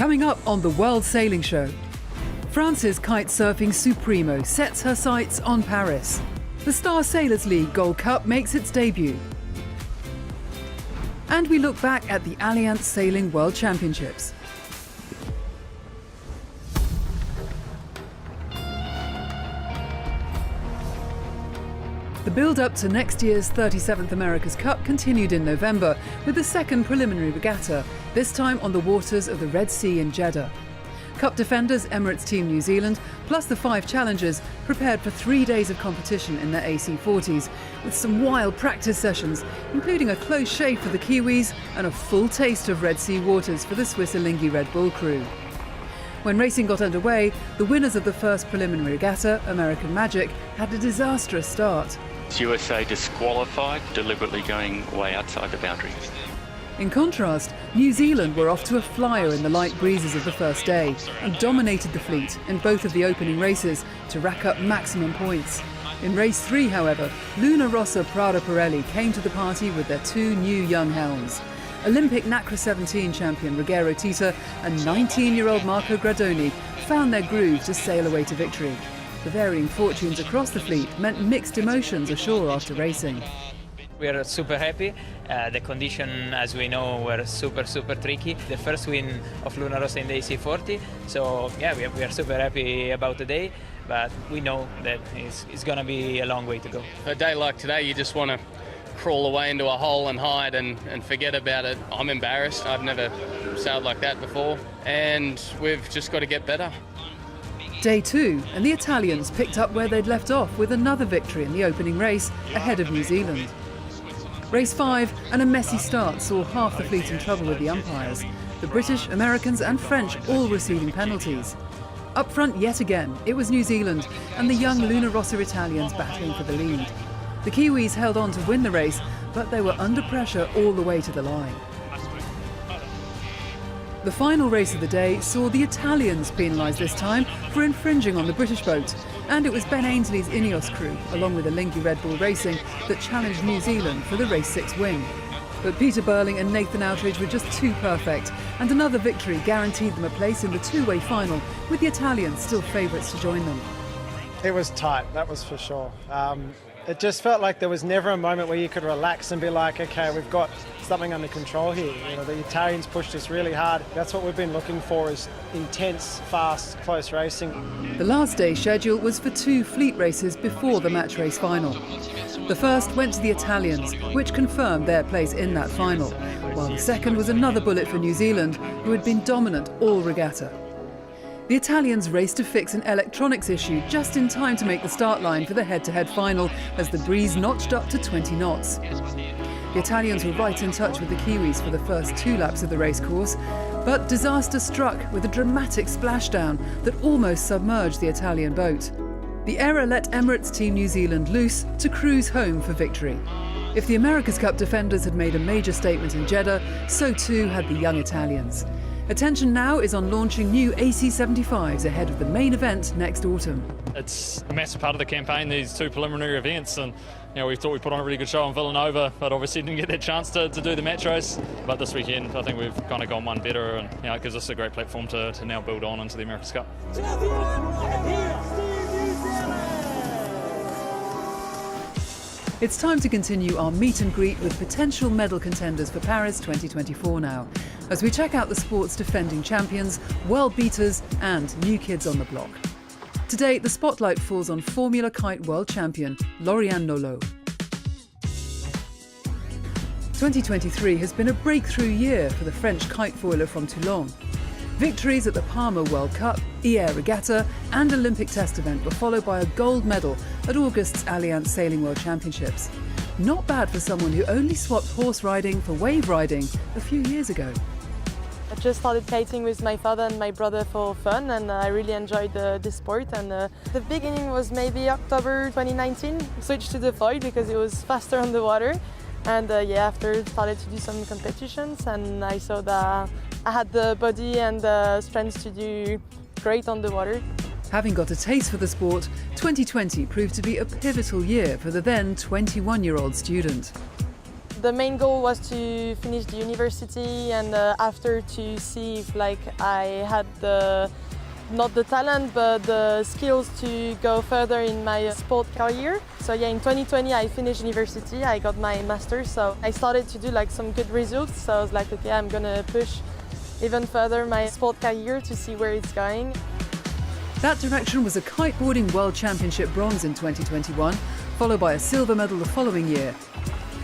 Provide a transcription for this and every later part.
Coming up on the World Sailing Show, France's kite surfing Supremo sets her sights on Paris. The Star Sailors League Gold Cup makes its debut. And we look back at the Allianz Sailing World Championships. The build-up to next year's 37th America's Cup continued in November with the second preliminary regatta, this time on the waters of the Red Sea in Jeddah. Cup defenders Emirates Team New Zealand, plus the 5 challengers, prepared for 3 days of competition in their AC40s, with some wild practice sessions, including a close shave for the Kiwis and a full taste of Red Sea waters for the Swiss Alinghi Red Bull crew. When racing got underway, the winners of the first preliminary regatta, American Magic, had a disastrous start. USA disqualified, deliberately going way outside the boundary. In contrast, New Zealand were off to a flyer in the light breezes of the first day and dominated the fleet in both of the opening races to rack up maximum points. In race 3, however, Luna Rossa Prada Pirelli came to the party with their 2 new young helms. Olympic NACRA 17 champion Ruggero Tita and 19-year-old Marco Gradoni found their groove to sail away to victory. The varying fortunes across the fleet meant mixed emotions ashore after racing. We are super happy. The conditions, as we know, were super tricky. The first win of Luna Rossa in the AC40. So yeah, we are super happy about the day, but we know that it's going to be a long way to go. A day like today, you just want to crawl away into a hole and hide and forget about it. I'm embarrassed. I've never sailed like that before, and we've just got to get better. Day 2, and the Italians picked up where they'd left off with another victory in the opening race ahead of New Zealand. Race 5 and a messy start saw half the fleet in trouble with the umpires. The British, Americans and French all receiving penalties. Up front yet again, it was New Zealand and the young Luna Rossa Italians battling for the lead. The Kiwis held on to win the race, but they were under pressure all the way to the line. The final race of the day saw the Italians penalised this time for infringing on the British boat, and it was Ben Ainsley's Ineos crew, along with Alinghi Red Bull Racing, that challenged New Zealand for the race 6 win. But Peter Burling and Nathan Outridge were just too perfect, and another victory guaranteed them a place in the 2-way final, with the Italians still favourites to join them. It was tight, that was for sure. It just felt like there was never a moment where you could relax and be like, okay, we've got something under control here. You know, the Italians pushed us really hard. That's what we've been looking for, is intense, fast, close racing. The last day's schedule was for 2 fleet races before the match race final. The first went to the Italians, which confirmed their place in that final, while the second was another bullet for New Zealand, who had been dominant all regatta. The Italians raced to fix an electronics issue just in time to make the start line for the head-to-head final as the breeze notched up to 20 knots. The Italians were right in touch with the Kiwis for the first 2 laps of the racecourse, but disaster struck with a dramatic splashdown that almost submerged the Italian boat. The error let Emirates Team New Zealand loose to cruise home for victory. If the America's Cup defenders had made a major statement in Jeddah, so too had the young Italians. Attention now is on launching new AC75s ahead of the main event next autumn. It's a massive part of the campaign, these 2 preliminary events, and we thought we put on a really good show in Villanova, but obviously didn't get that chance to do the match race. But this weekend I think we've kind of gone one better, and it gives us a great platform to now build on into the America's Cup. It's time to continue our meet and greet with potential medal contenders for Paris 2024 now, as we check out the sport's defending champions, world beaters and new kids on the block. Today, the spotlight falls on Formula Kite world champion Lauriane Nolot. 2023 has been a breakthrough year for the French kite foiler from Toulon. Victories at the Palma World Cup, EAIR Regatta and Olympic Test event were followed by a gold medal at August's Allianz Sailing World Championships. Not bad for someone who only swapped horse riding for wave riding a few years ago. I just started kiting with my father and my brother for fun, and I really enjoyed this sport. And the beginning was maybe October 2019. Switched to the foil because it was faster on the water. And after started to do some competitions, and I saw that I had the body and the strength to do great on the water. Having got a taste for the sport, 2020 proved to be a pivotal year for the then 21-year-old student. The main goal was to finish the university and after to see if I had not the talent but the skills to go further in my sport career. So yeah, in 2020 I finished university, I got my master's, so I started to do some good results. So I was like, okay, I'm gonna push even further my sport career to see where it's going. That direction was a kiteboarding World Championship bronze in 2021, followed by a silver medal the following year.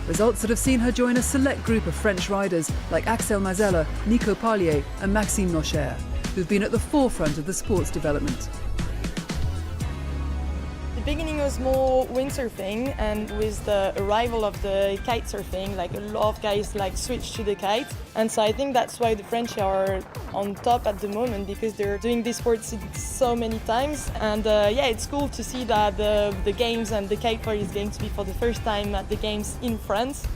Results that have seen her join a select group of French riders like Axel Mazella, Nico Parlier and Maxime Nocher, who've been at the forefront of the sport's development. The beginning was more windsurfing, and with the arrival of the kite surfing, a lot of guys switched to the kite. And so I think that's why the French are on top at the moment, because they're doing this sport so many times. And yeah, it's cool to see that the games and the kite foil is going to be for the first time at the games in France.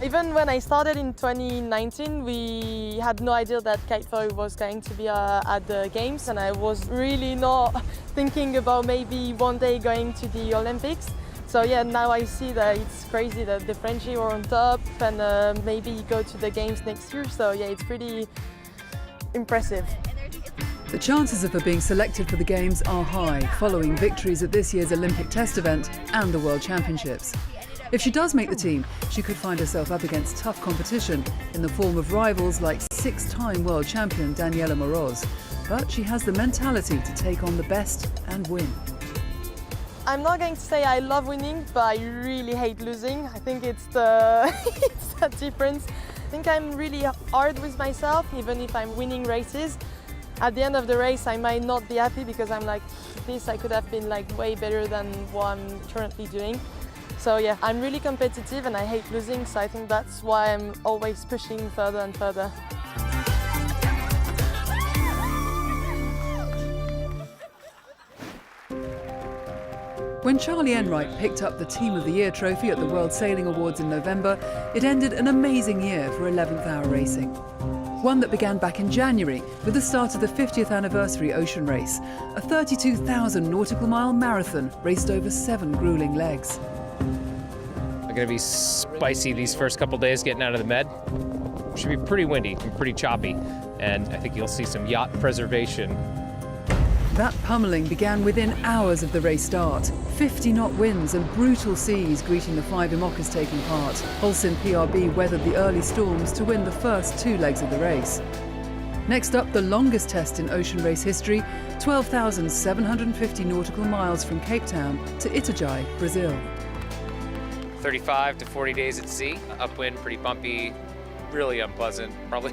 Even when I started in 2019, we had no idea that kitefoil was going to be at the Games, and I was really not thinking about maybe one day going to the Olympics. So yeah, now I see that it's crazy that the French were on top and maybe go to the Games next year. So yeah, it's pretty impressive. The chances of her being selected for the Games are high, following victories at this year's Olympic test event and the World Championships. If she does make the team, she could find herself up against tough competition in the form of rivals like six-time world champion Daniela Moroz. But she has the mentality to take on the best and win. I'm not going to say I love winning, but I really hate losing. I think it's the difference. I think I'm really hard with myself, even if I'm winning races. At the end of the race, I might not be happy because I'm like, this I could have been way better than what I'm currently doing. So yeah, I'm really competitive and I hate losing, so I think that's why I'm always pushing further and further. When Charlie Enright picked up the Team of the Year trophy at the World Sailing Awards in November, it ended an amazing year for 11th hour racing. One that began back in January with the start of the 50th anniversary ocean race, a 32,000 nautical mile marathon raced over 7 grueling legs. It's going to be spicy these first couple days getting out of the med. Should be pretty windy and pretty choppy, and I think you'll see some yacht preservation. That pummeling began within hours of the race start. 50-knot winds and brutal seas greeting the 5 IMOCAs taking part. Holcim PRB weathered the early storms to win the first 2 legs of the race. Next up, the longest test in ocean race history, 12,750 nautical miles from Cape Town to Itajai, Brazil. 35 to 40 days at sea, upwind, pretty bumpy, really unpleasant, probably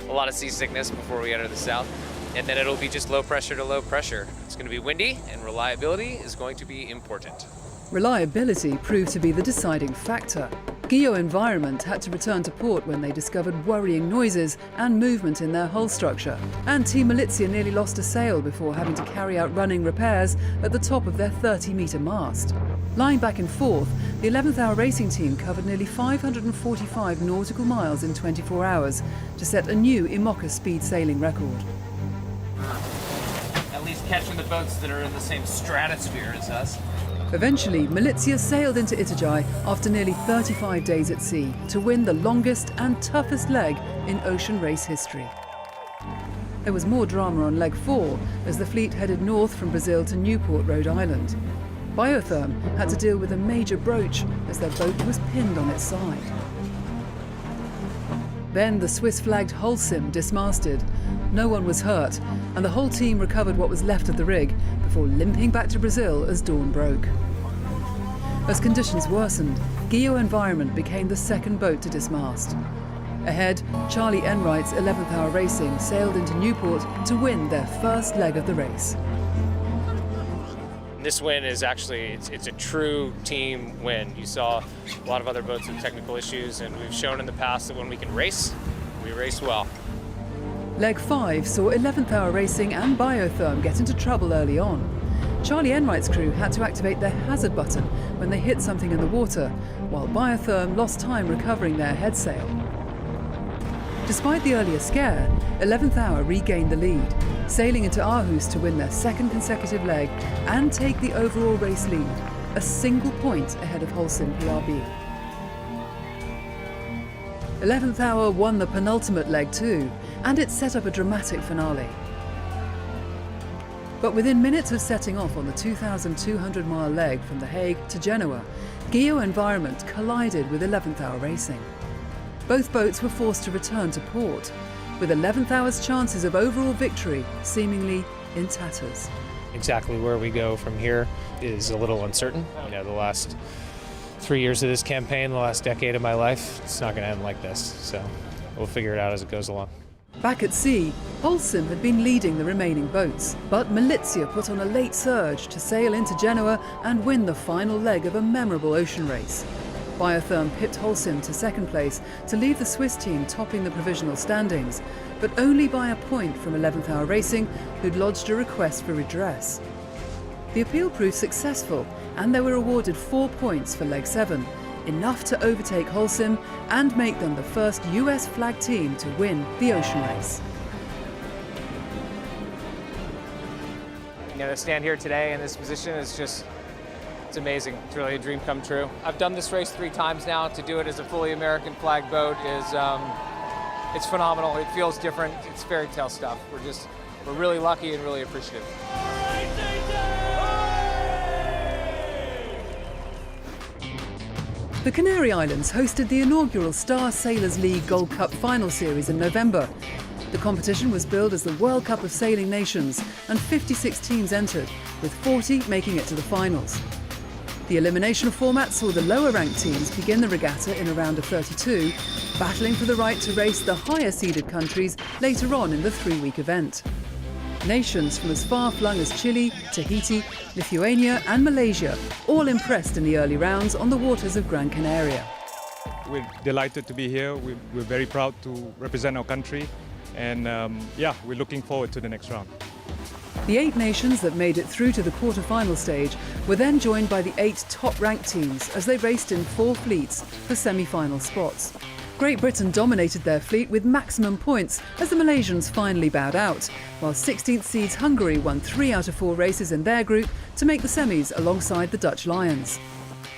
a lot of seasickness before we enter the south. And then it'll be just low pressure to low pressure. It's going to be windy and reliability is going to be important. Reliability proved to be the deciding factor. Geo Environment had to return to port when they discovered worrying noises and movement in their hull structure. And Team Malizia nearly lost a sail before having to carry out running repairs at the top of their 30-metre mast. Lying back in fourth, the 11th hour racing team covered nearly 545 nautical miles in 24 hours to set a new IMOCA speed sailing record. At least catching the boats that are in the same stratosphere as us. Eventually, Malizia sailed into Itajai after nearly 35 days at sea to win the longest and toughest leg in ocean race history. There was more drama on leg 4 as the fleet headed north from Brazil to Newport, Rhode Island. Biotherm had to deal with a major broach as their boat was pinned on its side. Then the Swiss-flagged Holcim dismasted. No one was hurt, and the whole team recovered what was left of the rig before limping back to Brazil as dawn broke. As conditions worsened, Geo Environment became the second boat to dismast. Ahead, Charlie Enright's 11th hour racing sailed into Newport to win their first leg of the race. This win is actually, it's a true team win. You saw a lot of other boats with technical issues, and we've shown in the past that when we can race, we race well. Leg 5 saw 11th hour racing and Biotherm get into trouble early on. Charlie Enright's crew had to activate their hazard button when they hit something in the water, while Biotherm lost time recovering their head sail. Despite the earlier scare, 11th hour regained the lead, sailing into Aarhus to win their second consecutive leg and take the overall race lead, a single point ahead of Holcim PRB. 11th Hour won the penultimate leg too, and it set up a dramatic finale. But within minutes of setting off on the 2,200-mile leg from The Hague to Genoa, Geo Environment collided with 11th Hour Racing. Both boats were forced to return to port, with 11th Hour's chances of overall victory seemingly in tatters. Exactly where we go from here is a little uncertain. You know, the last 3 years of this campaign, the last decade of my life, it's not going to end like this. So we'll figure it out as it goes along. Back at sea, Holcim had been leading the remaining boats, but Milizia put on a late surge to sail into Genoa and win the final leg of a memorable ocean race. Biotherm pipped Holcim to second place to leave the Swiss team topping the provisional standings, but only by a point from 11th Hour Racing, who'd lodged a request for redress. The appeal proved successful, and they were awarded 4 points for leg 7, enough to overtake Holcim and make them the first US flag team to win the ocean race. You know, to stand here today in this position is just, it's amazing. It's really a dream come true. I've done this race 3 times now. To do it as a fully American flag boat is, it's phenomenal. It feels different. It's fairy tale stuff. We're really lucky and really appreciative. The Canary Islands hosted the inaugural Star Sailors League Gold Cup Final Series in November. The competition was billed as the World Cup of Sailing Nations, and 56 teams entered, with 40 making it to the finals. The elimination format saw the lower-ranked teams begin the regatta in a round of 32, battling for the right to race the higher-seeded countries later on in the 3-week event. Nations from as far-flung as Chile, Tahiti, Lithuania and Malaysia all impressed in the early rounds on the waters of Gran Canaria. We're delighted to be here. We're very proud to represent our country, and we're looking forward to the next round. The 8 nations that made it through to the quarter-final stage were then joined by the 8 top-ranked teams as they raced in 4 fleets for semi-final spots. Great Britain dominated their fleet with maximum points as the Malaysians finally bowed out, while 16th seeds Hungary won 3 out of 4 races in their group to make the semis alongside the Dutch Lions.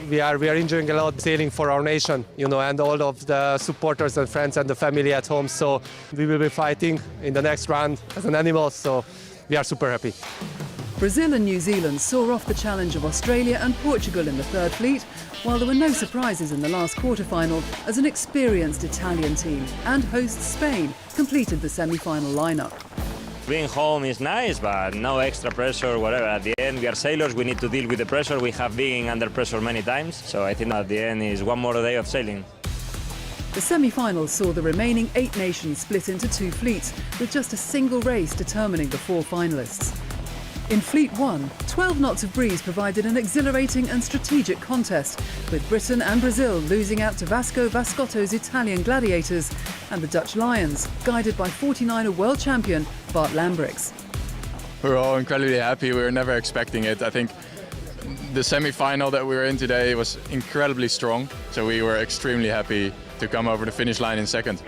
We are enjoying a lot sailing for our nation, you know, and all of the supporters and friends and the family at home. So we will be fighting in the next round as an animal, so we are super happy. Brazil and New Zealand saw off the challenge of Australia and Portugal in the third fleet, while there were no surprises in the last quarter-final as an experienced Italian team and hosts Spain completed the semi-final lineup. Being home is nice, but no extra pressure, whatever. At the end, we are sailors, we need to deal with the pressure. We have been under pressure many times, so I think at the end is one more day of sailing. The semi-finals saw the remaining 8 nations split into 2 fleets, with just a single race determining the 4 finalists. In Fleet 1, 12 knots of breeze provided an exhilarating and strategic contest, with Britain and Brazil losing out to Vasco Vascotto's Italian Gladiators and the Dutch Lions, guided by 49er world champion Bart Lambrix. We're all incredibly happy. We were never expecting it. I think the semi-final that we were in today was incredibly strong, so we were extremely happy to come over the finish line in second.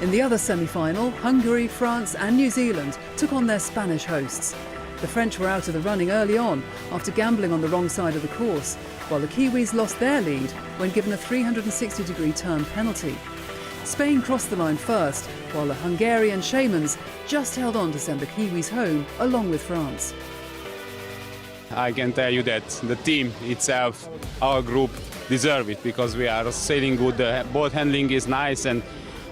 In the other semi-final, Hungary, France and New Zealand took on their Spanish hosts. The French were out of the running early on after gambling on the wrong side of the course, while the Kiwis lost their lead when given a 360-degree turn penalty. Spain crossed the line first, while the Hungarian Shamans just held on to send the Kiwis home along with France. I can tell you that the team itself, our group, deserve it because we are sailing good, the boat handling is nice, and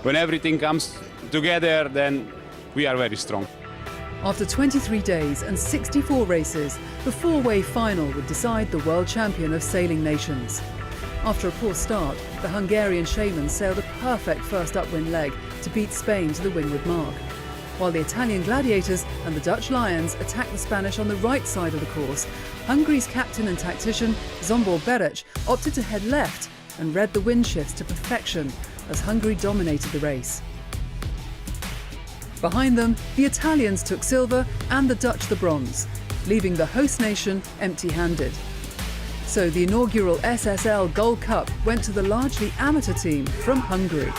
when everything comes together, then we are very strong. After 23 days and 64 races, the 4-way final would decide the world champion of sailing nations. After a poor start, the Hungarian Shamans sailed a perfect first upwind leg to beat Spain to the windward mark, while the Italian Gladiators and the Dutch Lions attacked the Spanish on the right side of the course. Hungary's captain and tactician, Zsombor Berec, opted to head left and read the wind shifts to perfection as Hungary dominated the race. Behind them, the Italians took silver and the Dutch the bronze, leaving the host nation empty-handed. So the inaugural SSL Gold Cup went to the largely amateur team from Hungary.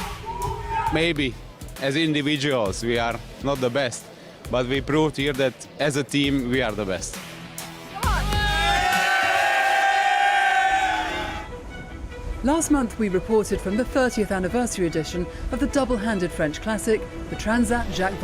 Maybe as individuals we are not the best, but we proved here that as a team we are the best. Last month we reported from the 30th anniversary edition of the double-handed French classic, the Transat Jacques,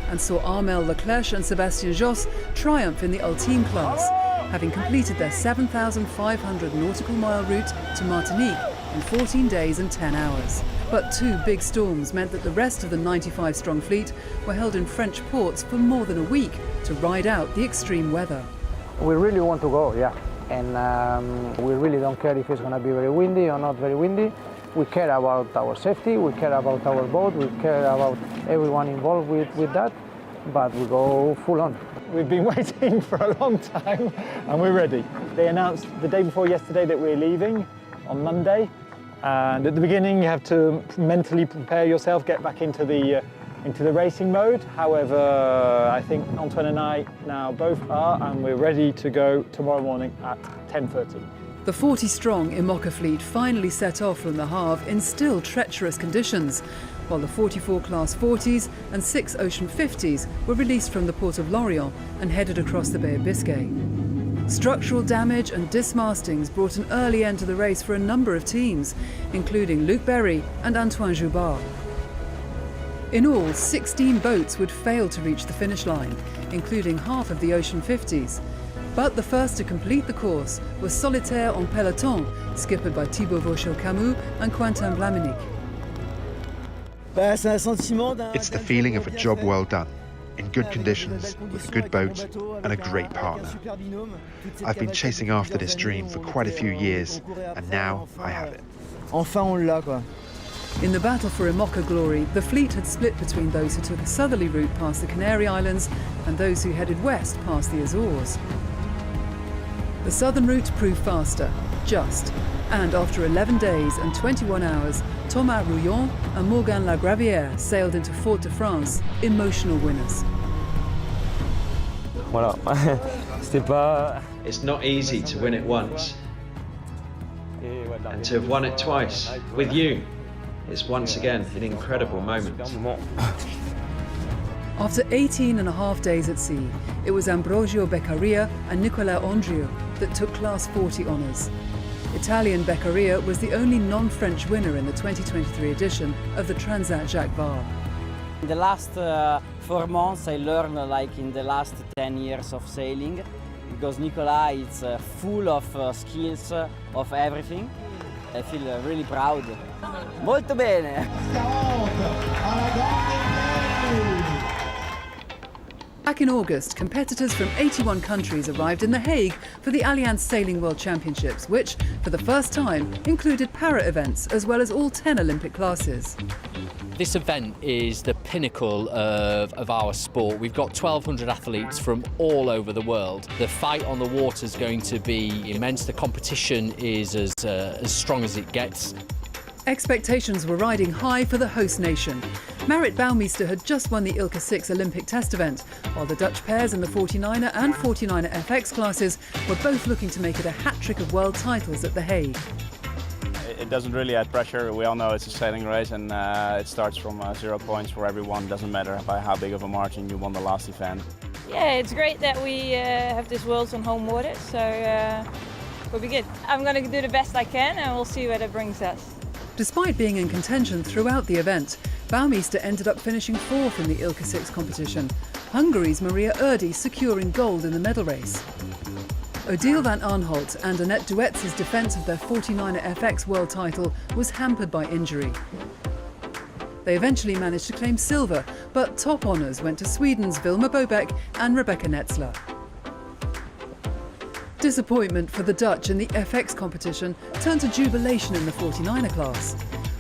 and saw Armel Leclerc and Sébastien Josse triumph in the Ultime class, having completed their 7,500 nautical mile route to Martinique in 14 days and 10 hours. But two big storms meant that the rest of the 95-strong fleet were held in French ports for more than a week to ride out the extreme weather. We really want to go, yeah. And we really don't care if it's going to be very windy or not very windy. We care about our safety, we care about our boat, we care about everyone involved with that, but we go full on. We've been waiting for a long time and we're ready. They announced the day before yesterday that we're leaving on Monday. And at the beginning you have to mentally prepare yourself, get back into the racing mode. However, I think Antoine and I now both are, and we're ready to go tomorrow morning at 10:30. The 40-strong IMOCA fleet finally set off from the Havre in still treacherous conditions, while the 44 Class 40s and 6 Ocean 50s were released from the port of Lauriane and headed across the Bay of Biscay. Structural damage and dismastings brought an early end to the race for a number of teams, including Luc Berry and Antoine Joubert. In all, 16 boats would fail to reach the finish line, including half of the Ocean 50s. But the first to complete the course was Solitaire en Peloton, skippered by Thibaut Vauchel-Camus and Quentin Blaminique. It's the feeling of a job well done, in good conditions, with a good boat and a great partner. I've been chasing after this dream for quite a few years, and now I have it. In the battle for IMOCA glory, the fleet had split between those who took a southerly route past the Canary Islands and those who headed west past the Azores. The southern route proved faster, just, and after 11 days and 21 hours, Thomas Rouillon and Morgan Lagravière sailed into Fort-de-France, emotional winners. It's not easy to win it once, and to have won it twice with you. It's once again an incredible moment. After 18 and a half days at sea, it was Ambrogio Beccaria and Nicolas Andrieux that took Class 40 honours. Italian Beccaria was the only non-French winner in the 2023 edition of the Transat Jacques. In the last 4 months I learned like in the last 10 years of sailing, because Nicolas is full of skills, of everything. I feel really proud. Molto bene! Back in August, competitors from 81 countries arrived in The Hague for the Allianz Sailing World Championships, which, for the first time, included para events as well as all 10 Olympic classes. This event is the pinnacle of our sport. We've got 1,200 athletes from all over the world. The fight on the water is going to be immense. The competition is as strong as it gets. Expectations were riding high for the host nation. Marit Bouwmeester had just won the ILCA 6 Olympic test event, while the Dutch pairs in the 49er and 49er FX classes were both looking to make it a hat-trick of world titles at The Hague. It doesn't really add pressure. We all know it's a sailing race, and it starts from 0 points for everyone. Doesn't matter by how big of a margin you won the last event. Yeah, it's great that we have this Worlds on home water, so we'll be good. I'm going to do the best I can and we'll see where that brings us. Despite being in contention throughout the event, Bouwmeester ended up finishing 4th in the ILCA 6 competition, Hungary's Maria Erdi securing gold in the medal race. Odile van Arnholt and Annette Duetz's defence of their 49er FX world title was hampered by injury. They eventually managed to claim silver, but top honours went to Sweden's Vilma Bobeck and Rebecca Netzler. Disappointment for the Dutch in the FX competition turned to jubilation in the 49er class.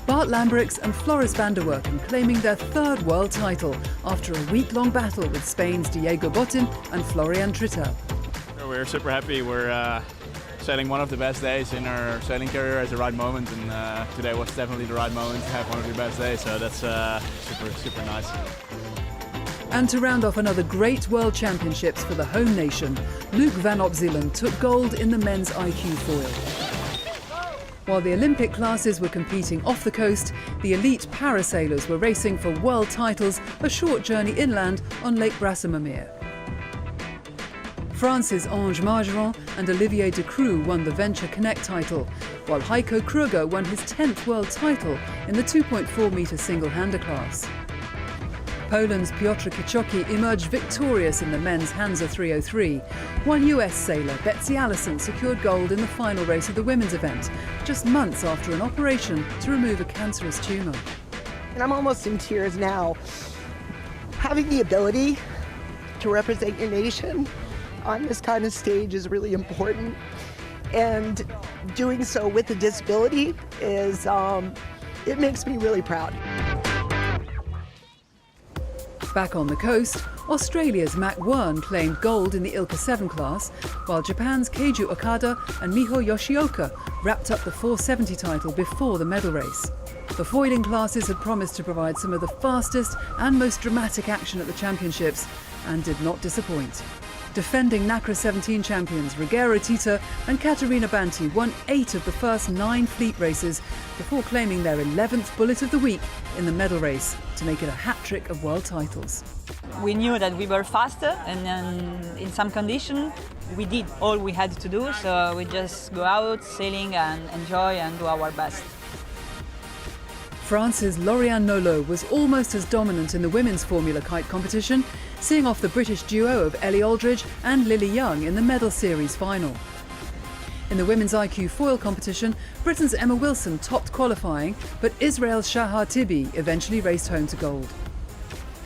Bart Lambrix and Floris van der Werken claiming their 3rd world title after a week-long battle with Spain's Diego Botin and Florian Trittel. We're super happy. We're sailing one of the best days in our sailing career at the right moment, and today was definitely the right moment to have one of the best days, so that's super nice. And to round off another great World Championships for the home nation, Luc van Opzielen took gold in the men's IQ foil. While the Olympic classes were competing off the coast, the elite parasailers were racing for world titles a short journey inland on Lake Brassemermeer. France's Ange Margeron and Olivier Decroux won the Venture Connect title, while Heiko Krüger won his 10th world title in the 2.4-metre single-hander class. Poland's Piotr Kiczocki emerged victorious in the men's Hansa 303, while US sailor Betsy Allison secured gold in the final race of the women's event, just months after an operation to remove a cancerous tumour. And I'm almost in tears now. Having the ability to represent your nation on this kind of stage is really important. And doing so with a disability is, it makes me really proud. Back on the coast, Australia's Mac Wern claimed gold in the Ilka 7 class, while Japan's Keiju Okada and Miho Yoshioka wrapped up the 470 title before the medal race. The foiling classes had promised to provide some of the fastest and most dramatic action at the championships, and did not disappoint. Defending NACRA 17 champions Ruggero Tita and Caterina Banti won 8 of the first 9 fleet races before claiming their 11th bullet of the week in the medal race to make it a hat-trick of world titles. We knew that we were faster, and in some conditions we did all we had to do, so we just go out sailing and enjoy and do our best. France's Lauriane Nolot was almost as dominant in the women's Formula Kite competition, seeing off the British duo of Ellie Aldridge and Lily Young in the medal series final. In the women's IQ foil competition, Britain's Emma Wilson topped qualifying, but Israel's Shahar Tibi eventually raced home to gold.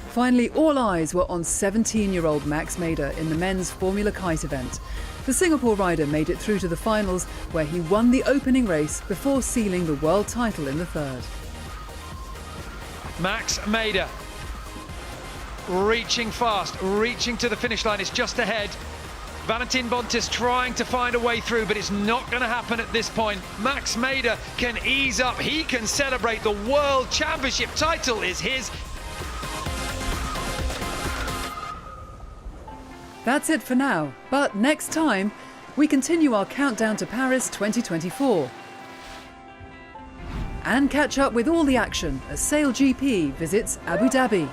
Finally, all eyes were on 17-year-old Max Mader in the men's Formula Kite event. The Singapore rider made it through to the finals, where he won the opening race before sealing the world title in the third. Max Mader reaching fast, reaching to the finish line. It's just ahead. Valentin Bontis trying to find a way through, but it's not going to happen at this point. Max Mader can ease up. He can celebrate. The World Championship title is his. That's it for now, but next time we continue our countdown to Paris 2024. And catch up with all the action as Sail GP visits Abu Dhabi.